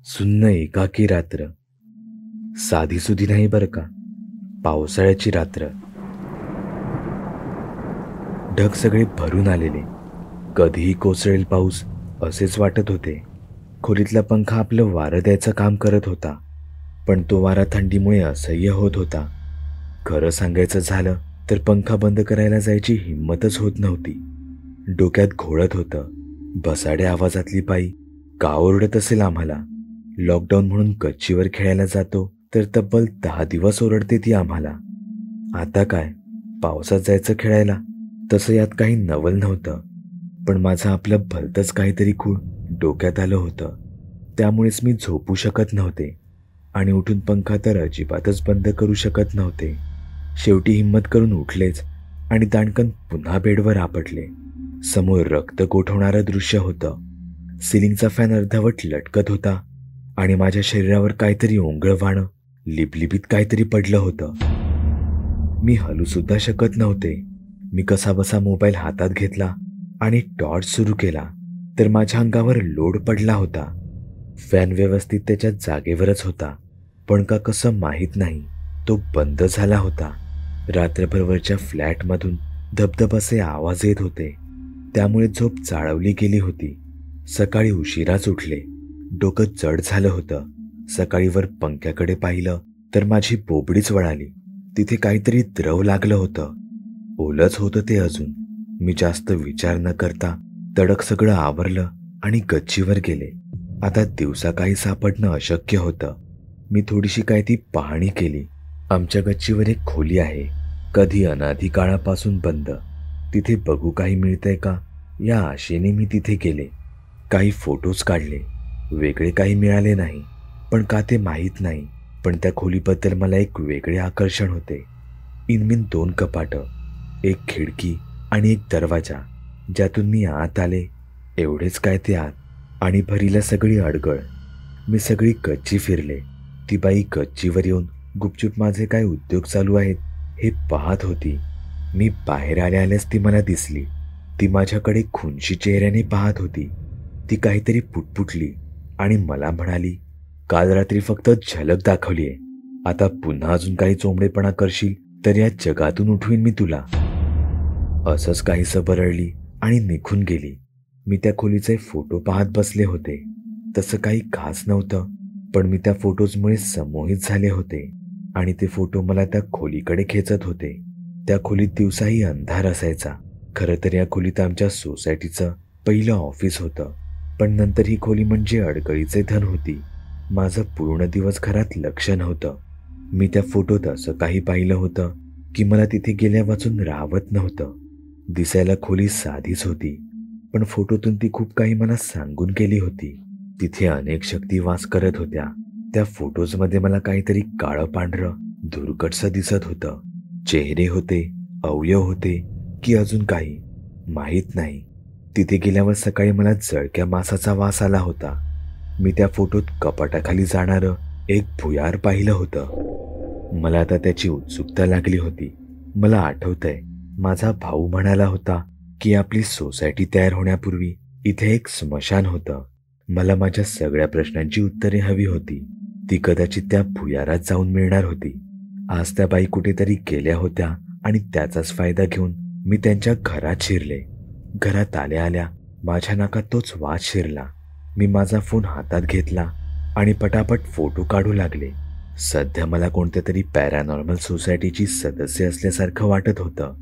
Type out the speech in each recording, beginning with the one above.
सुन्न एकाकी रात्र. साधीसुधी नाही बरं का, पावसाळ्याची रात्र. ढग सगळे भरून आलेले. कधीही कोसळेल पाऊस असेच वाटत होते. खोलीतला पंखा आपलं वारं द्यायचं काम करत होता, पण तो वारा थंडीमुळे असह्य होत होता. खरं सांगायचं झालं तर पंखा बंद करायला जायची हिंमतच होत नव्हती. डोक्यात घोळत होतं, बसाड्या आवाजातली बाई का ओरडत असेल आम्हाला. लॉकडाऊन म्हणून गच्चीवर खेळायला जातो तर तब्बल 10 दिवस ओरडते ती आम्हाला. आता काय, पावसात जायचं खेळायला? तसं यात काही नवल नव्हतं, पण माझं आपलं भलतंच काहीतरी खूळ डोक्यात आलं होतं. त्यामुळेच मी झोपू शकत नव्हते आणि उठून पंखा तर अजिबातच बंद करू शकत नव्हते. शेवटी हिंमत करून उठलेच आणि दाणकन पुन्हा बेडवर आपटले. समोर रक्त गोठवणारं दृश्य होतं. सिलिंगचा फॅन अर्धवट लटकत होता आणि माझ्या शरीरावर काहीतरी ओंगळवाणं, लिपलिपीत काहीतरी पडलं होतं. मी हलू सुद्धा शकत नव्हते. मी कसाबसा मोबाईल हातात घेतला आणि टॉर्च सुरू केला तर माझ्या अंगावर लोड पडला होता. फॅन व्यवस्थित त्याच्या जागेवरच होता, पण का कसं माहीत नाही तो बंद झाला होता. रात्रभरवरच्या फ्लॅटमधून धबधबाचे आवाज येत होते, त्यामुळे झोप चाळवली गेली होती. सकाळी उशिराच उठले. डोकं जड झालं होतं. सकाळी वर पंख्याकडे पाहिलं तर माझी बोबडीच वळाली. तिथे काहीतरी द्रव लागलं होतं. ओलंच होतं ते अजून. मी जास्त विचार न करता तडक सगळं आवरलं आणि गच्चीवर गेले. आता दिवसा काही सापडणं अशक्य होतं. मी थोडीशी काय ती पाहणी केली. आमच्या गच्चीवर एक खोली आहे, कधी अनाधी काळापासून बंद. तिथे बघू काही मिळतंय का या आशेने मी तिथे गेले. काही फोटोज काढले. वेगळे काही मिळाले नाही, पण का ते माहीत नाही, पण त्या खोलीबद्दल मला एक वेगळे आकर्षण होते. इनमिन 2 कपाटं, एक खिडकी आणि एक दरवाजा, ज्यातून मी आत आले. एवढेच काय ते आत, आणि भरीला सगळी अडगळ. मी सगळी गच्ची फिरले. ती बाई गच्चीवर येऊन गुपचूप माझे काय उद्योग चालू आहेत हे पाहत होती. मी बाहेर आल्यास ती मला दिसली. ती माझ्याकडे खुनशी चेहऱ्याने पाहत होती. ती काहीतरी पुटपुटली आणि मला म्हणाली, काल रात्री फक्त झलक दाखवलीये, आता पुन्हा अजून काही चोंबडेपणा करशील तर या जगातून उठवीन मी तुला. असंच काहीसं बरळली आणि निघून गेली. मी त्या खोलीचे फोटो पाहत बसले होते. तसं काही खास नव्हतं, पण मी त्या फोटोजमुळे संमोहित झाले होते आणि ते फोटो मला त्या खोलीकडे खेचत होते. त्या खोलीत दिवसाही अंधार असायचा. खरं तर या खोलीत आमच्या सोसायटीचं पहिलं ऑफिस होतं, पण नंतर ही खोली म्हणजे अडगळीचे धन होती. माझं पूर्ण दिवस घरात लक्ष नव्हतं. मी त्या फोटोत असं काही पाहिलं होतं की मला तिथे गेल्या वाचून राहवत नव्हतं. दिसायला खोली साधीच होती, पण फोटोतून ती खूप काही मला सांगून गेली होती. तिथे अनेक शक्ती वास करत होत्या. त्या फोटोजमध्ये मला काहीतरी काळं पांढरं धुरकटसं दिसत होतं. चेहरे होते, अवयव होते की अजून काही माहीत नाही. तिथे गेल्यावर सकाळी मला जळक्या मांसाचा वास आला होता. मी त्या फोटोत कपाटाखाली जाणारं एक भुयार पाहिलं होतं. मला आता त्याची उत्सुकता लागली होती. मला आठवतंय, माझा भाऊ म्हणाला होता की आपली सोसायटी तयार होण्यापूर्वी इथे एक स्मशान होतं. मला माझ्या सगळ्या प्रश्नांची उत्तरे हवी होती. ती कदाचित त्या भुयारात जाऊन मिळणार होती. आज त्या बाई कुठेतरी गेल्या होत्या आणि त्याचाच फायदा घेऊन मी त्यांच्या घरात शिरले. घरात आल्या आल्या माझ्या नाकात तोच वास शिरला. मी माझा फोन हातात घेतला आणि पटापट फोटो काढू लागले. सध्या मला कोणत्या तरी पॅरानॉर्मल सोसायटीची सदस्य असल्यासारखं वाटत होतं.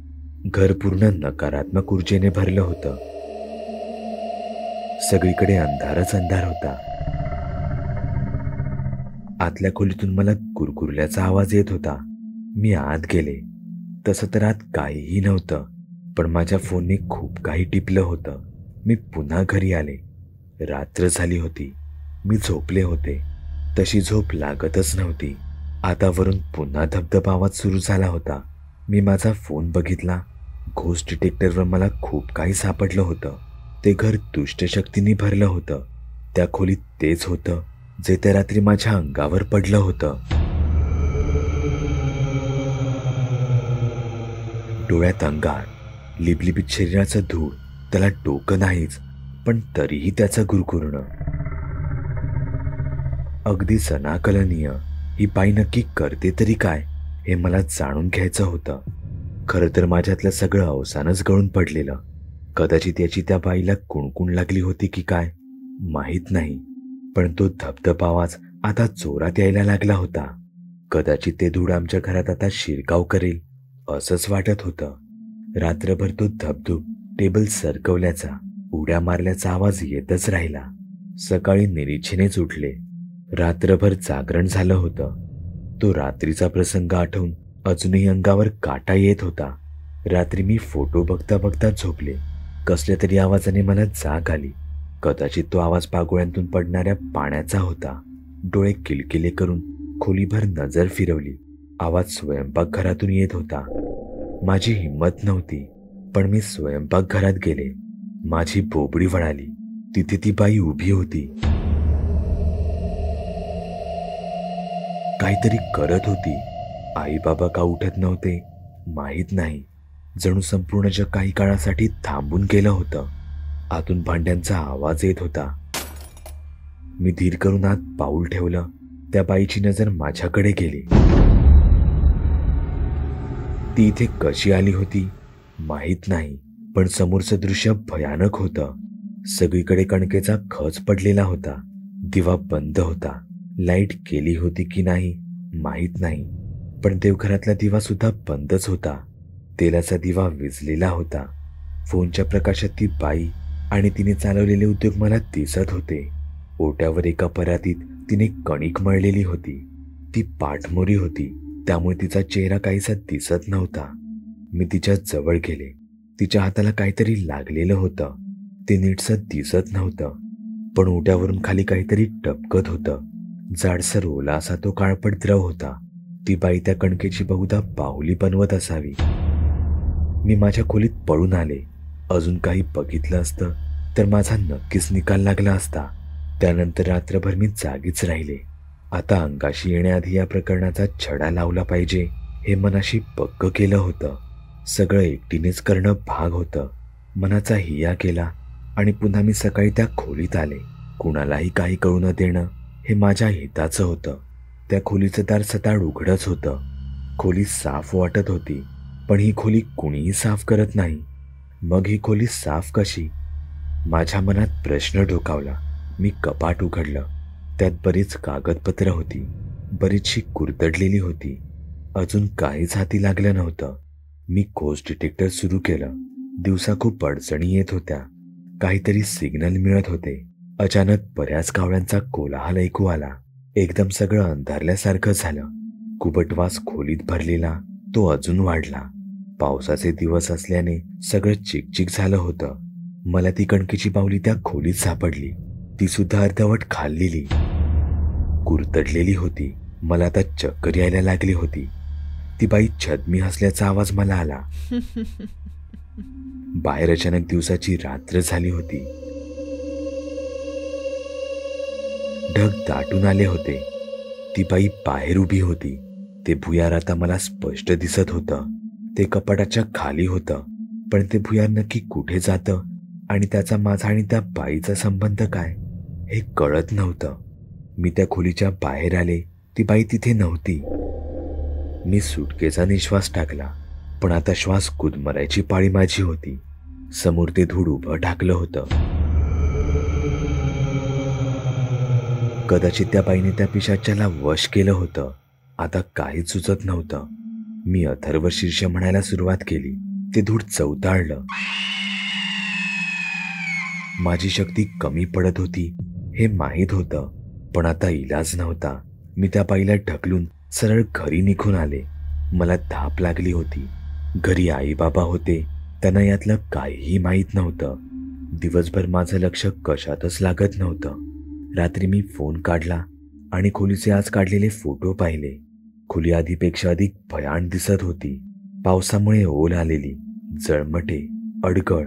घर पूर्ण नकारात्मक ऊर्जेने भरलं होतं. सगळीकडे अंधारच अंधार होता. आतल्या खोलीतून मला कुरकुरल्याचा आवाज येत होता. मी आत गेले. तसं तर आत काहीही नव्हतं, पण माझ्या फोनने खूप काही टिपलं होतं. मी पुन्हा घरी आले. रात्र झाली होती. मी झोपले होते. तशी झोप लागतच नव्हती. आता वरून पुन्हा धबधबा आवाज सुरू झाला होता. मी माझा फोन बघितला. घोस्ट डिटेक्टरवर मला खूप काही सापडलं होतं. ते घर दुष्ट शक्तींनी भरलं होतं. त्या खोलीत तेच होतं जे त्या रात्री माझ्या अंगावर पडलं होतं. डोळ्यात अंगार, लिबलिबीत शरीराचं धूळ. त्याला डोकं नाहीच, पण तरीही त्याचं गुरगुरणं. अगदी सनाकलनीय. ही बाई नक्की करते तरी काय, हे मला जाणून घ्यायचं होतं. खरं तर माझ्यातलं सगळं अवसानच गळून पडलेलं. कदाचित याची त्या बाईला कुणकुण लागली होती की काय माहीत नाही, पण तो धबधब आवाज आता जोरात यायला लागला होता. कदाचित ते धूळ आमच्या घरात आता शिरकाव करेल असंच वाटत होतं. रात्रभर तो धबधब टेबल सरकवल्याचा, उड्या मारल्याचा आवाज येतच राहिला. सकाळी निरीक्षेनेच उठले. रात्रभर जागरण झालं होतं. तो रात्रीचा प्रसंग आठवून अजूनही अंगावर काटा येत होता. रात्री मी फोटो बघता बघता झोपले. कसल्या तरी आवाजाने मला जाग आली. कदाचित तो आवाज पागोळ्यांतून पडणाऱ्या पाण्याचा होता. डोळे किलकिले करून खोलीभर नजर फिरवली. आवाज स्वयंपाकघरातून येत होता. माझी हिंमत नव्हती, पण मी स्वयंपाकघरात गेले. माझी बोबडी वळाली. तिथे ती बाई उभी होती. काहीतरी करत होती. आई बाबा का उठत नव्हते माहीत नाही. जणू संपूर्ण जग काही काळासाठी थांबून गेलं होतं. आतून भांड्यांचा आवाज येत होता. मी धीर करून आत पाऊल ठेवलं. त्या बाईची नजर माझ्याकडे गेली. ती इथे कशी आली होती माहीत नाही, पण समोरचं दृश्य भयानक होतं. सगळीकडे कणकेचा खच पडलेला होता. दिवा बंद होता. लाईट केली होती की नाही माहीत नाही, पण देवघरातला दिवा सुद्धा बंदच होता. तेलाचा दिवा विझलेला होता. फोनच्या प्रकाशात ती बाई आणि तिने चालवलेले उद्योग मला दिसत होते. ओट्यावर एका परातीत तिने कणिक मळलेली होती. ती पाठमोरी होती, त्यामुळे तिचा चेहरा काहीसा दिसत नव्हता. मी तिच्या जवळ गेले. तिच्या हाताला काहीतरी लागलेलं होतं. ते नीटसं दिसत नव्हतं, पण ओट्यावरून खाली काहीतरी टपकत होतं. जाडसर ओला असा तो काळपट द्रव होता. ती बाई त्या कणकेची बहुधा बाहुली बनवत असावी. मी माझ्या खोलीत पळून आले. अजून काही बघितलं असतं तर माझा नक्कीच निकाल लागला असता. त्यानंतर रात्रभर मी जागीच राहिले. आता अंगाशी येण्याआधी या प्रकरणाचा छडा लावला पाहिजे हे मनाशी पक्क केलं होतं. सगळं एकटीनेच करणं भाग होतं. मनाचा हिया केला आणि पुन्हा मी सकाळी त्या खोलीत आले. कुणालाही काही कळू न देणं हे माझ्या हिताचं होतं. त्या खोलीचं दार सताड उघडच होतं. खोली साफ वाटत होती, पण ही खोली कुणीही साफ करत नाही. मग ही खोली साफ कशी? माझ्या मनात प्रश्न डोकावला. मी कपाट उघडलं. त्यात बरीच कागदपत्र होती. बरीचशी कुरतडलेली होती. अजून काहीच हाती लागलं नव्हतं. मी घोस्ट डिटेक्टर सुरू केलं. दिवसा खूप अडचणी येत होत्या. काहीतरी सिग्नल मिळत होते. अचानक बऱ्याच कावळ्यांचा कोलाहल ऐकू आला. एकदम सगळं अंधारल्यासारखं झालं. कुबटवास खोलीत भरलेला तो अजून वाढला. पावसाचे दिवस असल्याने सगळं चिकचिक झालं होतं. मला ती कणकेची बाहुली त्या खोलीत सापडली. ती सुद्धा अर्धवट खाल्लेली, कुरतडलेली होती. मला आता चक्कर यायला लागली होती. ती बाई छद्मी हसल्याचा आवाज मला आला. बाहेर अचानक दिवसाची रात्र झाली होती. ढग दाटून आले होते. ती बाई बाहेर उभी होती. ते भुयार आता मला स्पष्ट दिसत होतं. ते कपाटाच्या खाली होतं, पण ते भुयार नक्की कुठे जातं आणि त्याचा माझा आणि त्या बाईचा संबंध काय हे कळत नव्हतं. मी त्या खोलीच्या बाहेर आले. ती बाई तिथे नव्हती. मी सुटकेचा निश्वास टाकला, पण आता श्वास गुदमरायची पाळी माझी होती. समोर ते धूळ उभं ठाकलं होतं. कदाचित त्या बाईने त्या पिशाच्याला वश केलं होतं. आता काहीच सुचत नव्हतं. मी अथर्व शीर्ष म्हणायला सुरुवात केली. ते धूळ चवताळलं. माझी शक्ती कमी पडत होती हे माहीत होतं, पण आता इलाज नव्हता. मी त्या बाईला ढकलून सरळ घरी निघून आले. मला धाप लागली होती. घरी आई बाबा होते. त्यांना यातलं काहीही माहीत नव्हतं. दिवसभर माझं लक्ष कशातच लागत नव्हतं. रात्री मी फोन काढला आणि खोलीचे आज काढलेले फोटो पाहिले. खोली आधीपेक्षा अधिक भयान दिसत होती. पावसामुळे ओल आलेली, जळमटे, अडगळ,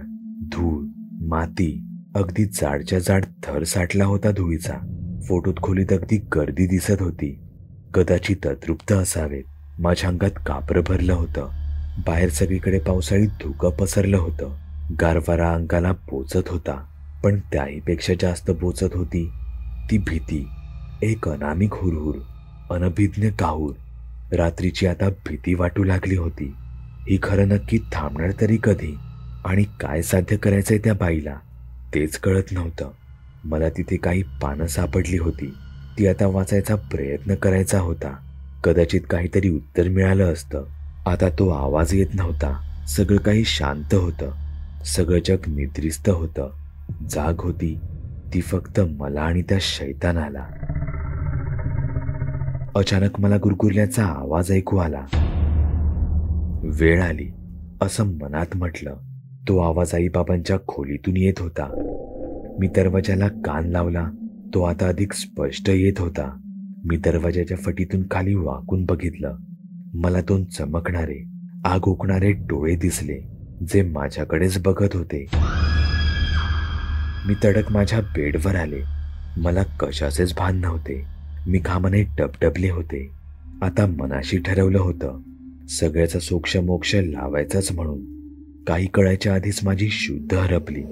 धूळ, माती, अगदी जाडच्या जाड थर साठला होता धुळीचा. फोटोत खोलीत अगदी गर्दी दिसत होती. कदाचित अतृप्त असावेत. माझ्या अंगात कापरं भरलं होतं. बाहेर सगळीकडे पावसाळी धुकं पसरलं होतं. गारवारा अंगाला पोचत होता. पण त्याहीपेक्षा जास्त बोचत होती ती भीती, एक अनामिक हुरहुर, अनभिज्ञ काहूर. रात्रीची आता भीती वाटू लागली होती. ही खरं नक्की थांबणार तरी कधी, आणि काय साध्य करायचंय त्या बाईला तेच कळत नव्हतं. मला तिथे काही पानं सापडली होती. ती आता वाचायचा प्रयत्न करायचा होता. कदाचित काहीतरी उत्तर मिळालं असतं. आता तो आवाज येत नव्हता. सगळं काही शांत होतं. सगळं जग निद्रिस्त होतं. जाग होती ती फक्त मला आणि त्या शैतानाला. अचानक मला गुरगुरल्याचा आवाज ऐकू आला. वेळ आली असं मनात म्हटलं. तो आवाज आईबाबांच्या खोलीतून येत होता. मी दरवाजाला कान लावला. तो आता अधिक स्पष्ट येत होता. मी दरवाजाच्या फटीतून खाली वाकून बघितलं. मला दोन चमकणारे, आग ओकणारे डोळे दिसले, जे माझ्याकडेच बघत होते. मी तडक माझ्या बेडवर आले. मला कशाचेच भान नव्हते. मी घामाने टपटपले होते. आता मनाशी ठरवलं होतं, सगळ्याचा सोक्ष मोक्ष लावायचाच म्हणून. काही कळायच्या आधीच माझी शुद्ध हरपली.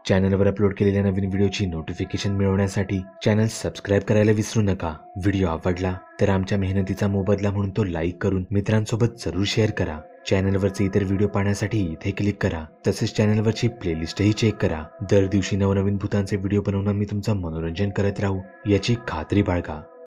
चॅनलवर अपलोड केलेल्या नवीन व्हिडिओची नोटिफिकेशन मिळवण्यासाठी चॅनल सबस्क्राईब करायला विसरू नका. व्हिडिओ आवडला तर आमच्या मेहनतीचा मोबदला म्हणून तो लाईक करून मित्रांसोबत जरूर शेअर करा. चॅनलवरचे इतर व्हिडिओ पाहण्यासाठी इथे क्लिक करा. तसेच चॅनलवरची प्लेलिस्टही चेक करा. दर दिवशी नवनवीन भूतांचे व्हिडिओ बनवून मी तुमचं मनोरंजन करत राहू याची खात्री बाळगा.